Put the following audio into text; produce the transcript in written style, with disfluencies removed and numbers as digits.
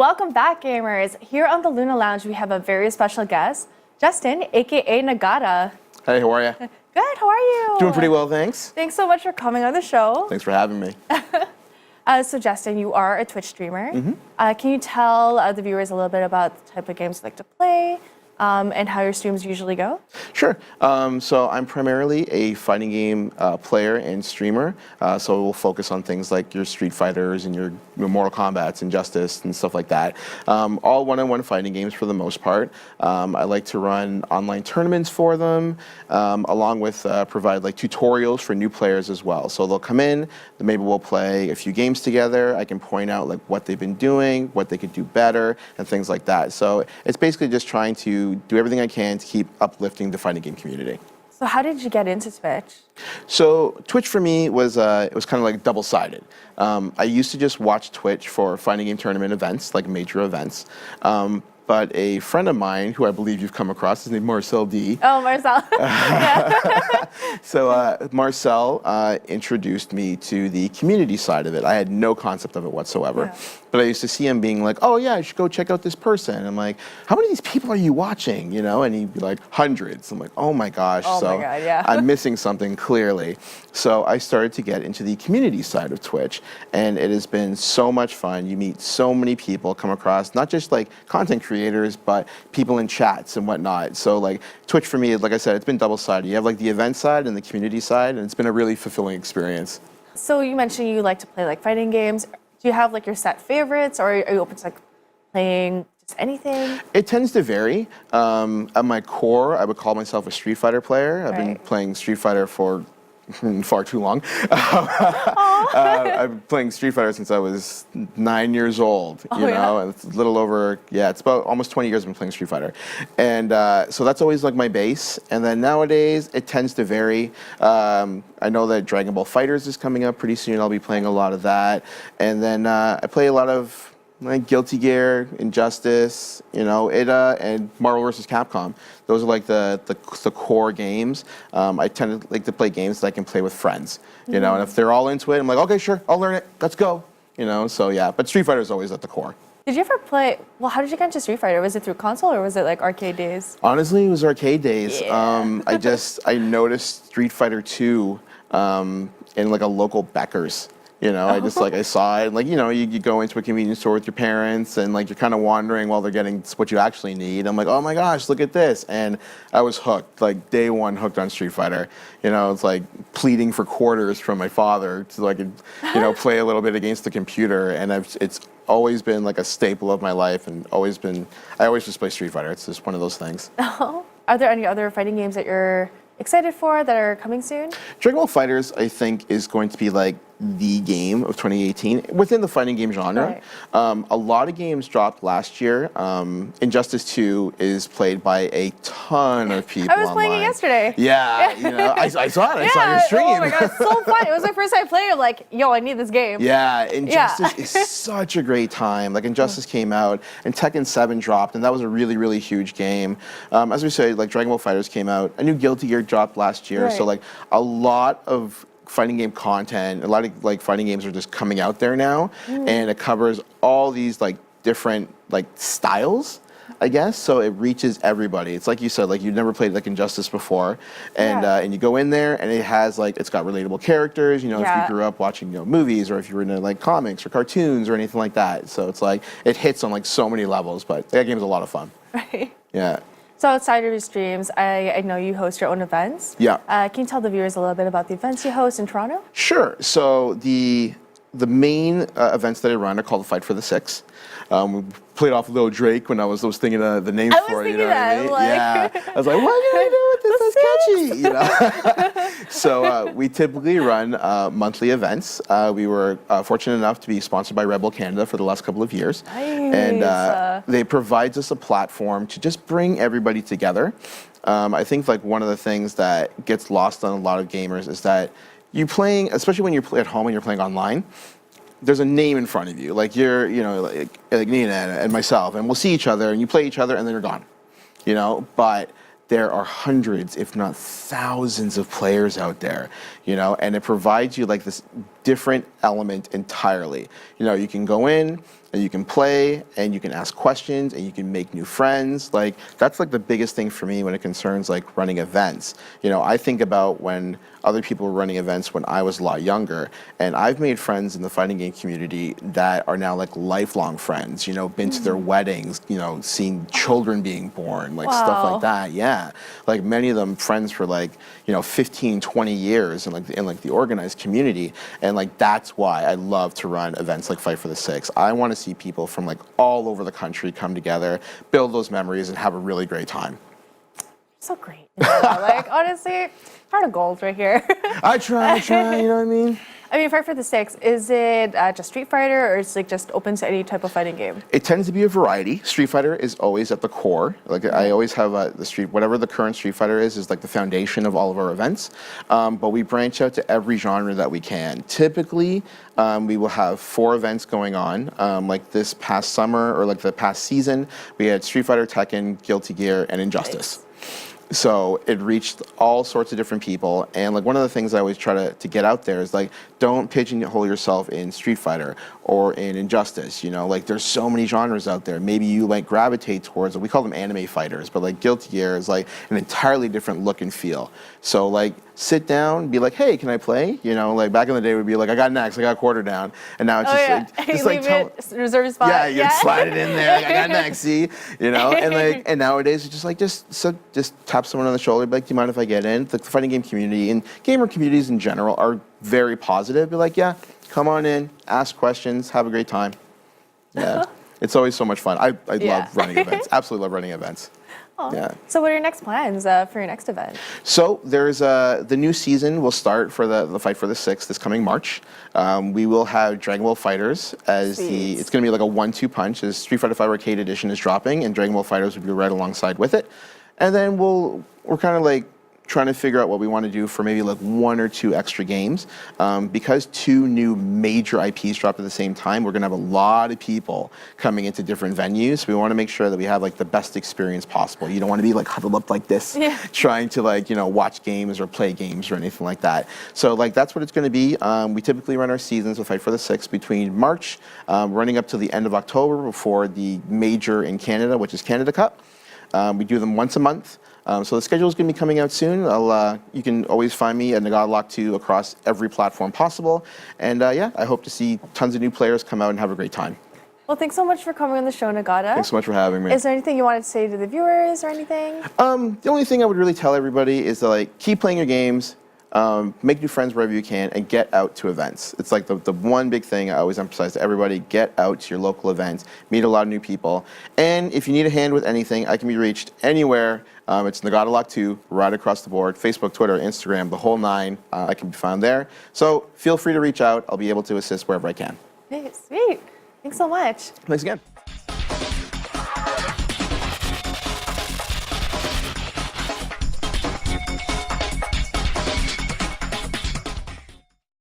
welcome back, gamers. Here on the Luna Lounge, we have a very special guest, Justin, aka Nagata. Hey, how are you? Good, how are you? Doing pretty well, thanks. Thanks so much for coming on the show. Thanks for having me. So Justin, you are a Twitch streamer. Can you tell the viewers a little bit about the type of games you like to play and how your streams usually go? Sure. So I'm primarily a fighting game player and streamer. So we'll focus on things like your Street Fighters and your Mortal Kombats, Injustice, and stuff like that. All one-on-one fighting games for the most part. I like to run online tournaments for them, along with provide like tutorials for new players as well. So they'll come in, maybe we'll play a few games together. I can point out like what they've been doing, what they could do better, and things like that. So it's basically just trying to do everything I can to keep uplifting the fighting game community. So how did you get into Twitch? So Twitch for me was it was kind of like double-sided. I used to just watch Twitch for fighting game tournament events, like major events. But a friend of mine, who I believe you've come across, his name is Marcel D. Oh, Marcel. So Marcel introduced me to the community side of it. I had no concept of it whatsoever. Yeah. But I used to see him being like, oh yeah, you should go check out this person. And I'm like, how many of these people are you watching? You know, and he'd be like, hundreds. I'm like, oh my gosh. Oh so my God, yeah. I'm missing something clearly. So I started to get into the community side of Twitch, and it has been so much fun. You meet so many people, come across not just like content creators, but people in chats and whatnot. So like Twitch for me, like I said, it's been double-sided. You have like the event side and the community side, and it's been a really fulfilling experience. So you mentioned you like to play like fighting games. Do you have like your set favorites, or are you open to like playing just anything? It tends to vary. At my core, I would call myself a Street Fighter player. I've been playing Street Fighter for far too long. I've been playing Street Fighter since I was 9 years old, you know, and it's a little over, it's about almost 20 years I've been playing Street Fighter. And so that's always like my base. And then nowadays, it tends to vary. I know that Dragon Ball FighterZ is coming up pretty soon. I'll be playing a lot of that. And then I play a lot of like Guilty Gear, Injustice, you know, and Marvel vs. Capcom. Those are like the core games. I tend to like to play games that I can play with friends, you know, and if they're all into it, I'm like, okay, sure, I'll learn it, let's go, you know, so yeah, but Street Fighter is always at the core. Did you ever play, well, how did you get into Street Fighter? Was it through console or was it like arcade days? Honestly, it was arcade days. Yeah. I noticed Street Fighter 2 in like a local Becker's. You know, I saw it, like, you know, you go into a convenience store with your parents and like you're kind of wandering while they're getting what you actually need. I'm like, oh my gosh, look at this. And I was hooked, like day one hooked on Street Fighter. You know, it's like pleading for quarters from my father so I could, you know, play a little bit against the computer. And it's always been like a staple of my life and I always just play Street Fighter. It's just one of those things. Are there any other fighting games that you're excited for that are coming soon? Dragon Ball FighterZ, I think, is going to be like the game of 2018 within the fighting game genre. Right. A lot of games dropped last year. Injustice 2 is played by a ton of people I was playing it yesterday. Yeah, you know, I saw it. I saw your stream. Oh my God, it's so fun. It was my first time playing. I'm like, yo, I need this game. Yeah, Injustice is such a great time. Like Injustice came out and Tekken 7 dropped, and that was a really, really huge game. As we say, like Dragon Ball FighterZ came out. A new Guilty Gear dropped last year. So like a lot of fighting game content, a lot of like fighting games are just coming out there now, and it covers all these like different like styles, I guess. So it reaches everybody. It's like you said, like you've never played like Injustice before, and and you go in there and it has like it's got relatable characters. You know, if you grew up watching movies or if you were into like comics or cartoons or anything like that. So it's like it hits on like so many levels. But that game's a lot of fun. Right. Yeah. So outside of your streams, I know you host your own events. Yeah. Can you tell the viewers a little bit about the events you host in Toronto? Sure. So the main events that I run are called the Fight for the Six. We played off Lil Drake when I was thinking of the name for it. You know what I mean? Yeah. I was like, what can I do with this? That's catchy. You know? So we typically run monthly events. We were fortunate enough to be sponsored by Red Bull Canada for the last couple of years. Nice. And they provide us a platform to just bring everybody together. I think like one of the things that gets lost on a lot of gamers is that you playing, especially when you're at home and you're playing online, there's a name in front of you. Like you're, you know, like Nina and myself, and we'll see each other and you play each other and then you're gone, you know? But there are hundreds, if not thousands of players out there, you know, and it provides you like this different element entirely. You know, you can go in, and you can play and you can ask questions and you can make new friends. Like that's like the biggest thing for me when it concerns like running events. You know, I think about when other people were running events when I was a lot younger, and I've made friends in the fighting game community that are now like lifelong friends, you know, been to their weddings, you know, seeing children being born, like stuff like that. Yeah. Like many of them friends for like, you know, 15, 20 years in like the organized community. And like that's why I love to run events like Fight for the Six. I want to see people from like all over the country come together, build those memories, and have a really great time. So great. Yeah, like honestly, heart of gold right here. I try, you know what I mean? I mean, Fight for the Six, is it just Street Fighter, or is it like just open to any type of fighting game? It tends to be a variety. Street Fighter is always at the core. Like I always have whatever the current Street Fighter is like the foundation of all of our events. But we branch out to every genre that we can. Typically, we will have 4 events going on. Like this past summer or like the past season, we had Street Fighter, Tekken, Guilty Gear, and Injustice. Nice. So it reached all sorts of different people, and like one of the things I always try to get out there is like, don't pigeonhole yourself in Street Fighter or in Injustice. You know, like there's so many genres out there. Maybe you like gravitate towards, we call them anime fighters, but like Guilty Gear is like an entirely different look and feel. So like sit down, be like, hey, can I play? You know, like back in the day would be like, I got next, I got quarter down, and now it's reserve spot. Yeah, you slide it in there. Like, I got next, see, you know, and like, and nowadays it's just like just tap someone on the shoulder, be like, do you mind if I get in? The fighting game community and gamer communities in general are very positive. Be like, yeah, come on in, ask questions, have a great time. Yeah, it's always so much fun. I love running events. Absolutely love running events. Oh. Yeah. So what are your next plans for your next event? So there's the new season will start for the Fight for the Six this coming March. We will have Dragon Ball Fighters as it's going to be like a 1-2 punch as Street Fighter V Arcade Edition is dropping, and Dragon Ball Fighters will be right alongside with it. And then we're kind of like trying to figure out what we want to do for maybe like 1 or 2 extra games. Because 2 new major IPs dropped at the same time, we're going to have a lot of people coming into different venues. We want to make sure that we have like the best experience possible. You don't want to be like huddled up like this, trying to like, you know, watch games or play games or anything like that. So like that's what it's going to be. We typically run our seasons with Fight for the Six between March, running up to the end of October before the major in Canada, which is Canada Cup. We do them once a month. So the schedule is going to be coming out soon. You can always find me at NagataLockII across every platform possible. And yeah, I hope to see tons of new players come out and have a great time. Well, thanks so much for coming on the show, Nagata. Thanks so much for having me. Is there anything you wanted to say to the viewers or anything? The only thing I would really tell everybody is to like keep playing your games, make new friends wherever you can, and get out to events. It's like the one big thing I always emphasize to everybody: get out to your local events, meet a lot of new people. And if you need a hand with anything, I can be reached anywhere. It's NagataLockII right across the board: Facebook, Twitter, Instagram, the whole 9. I can be found there. So feel free to reach out. I'll be able to assist wherever I can. Okay, sweet. Thanks so much. Thanks again.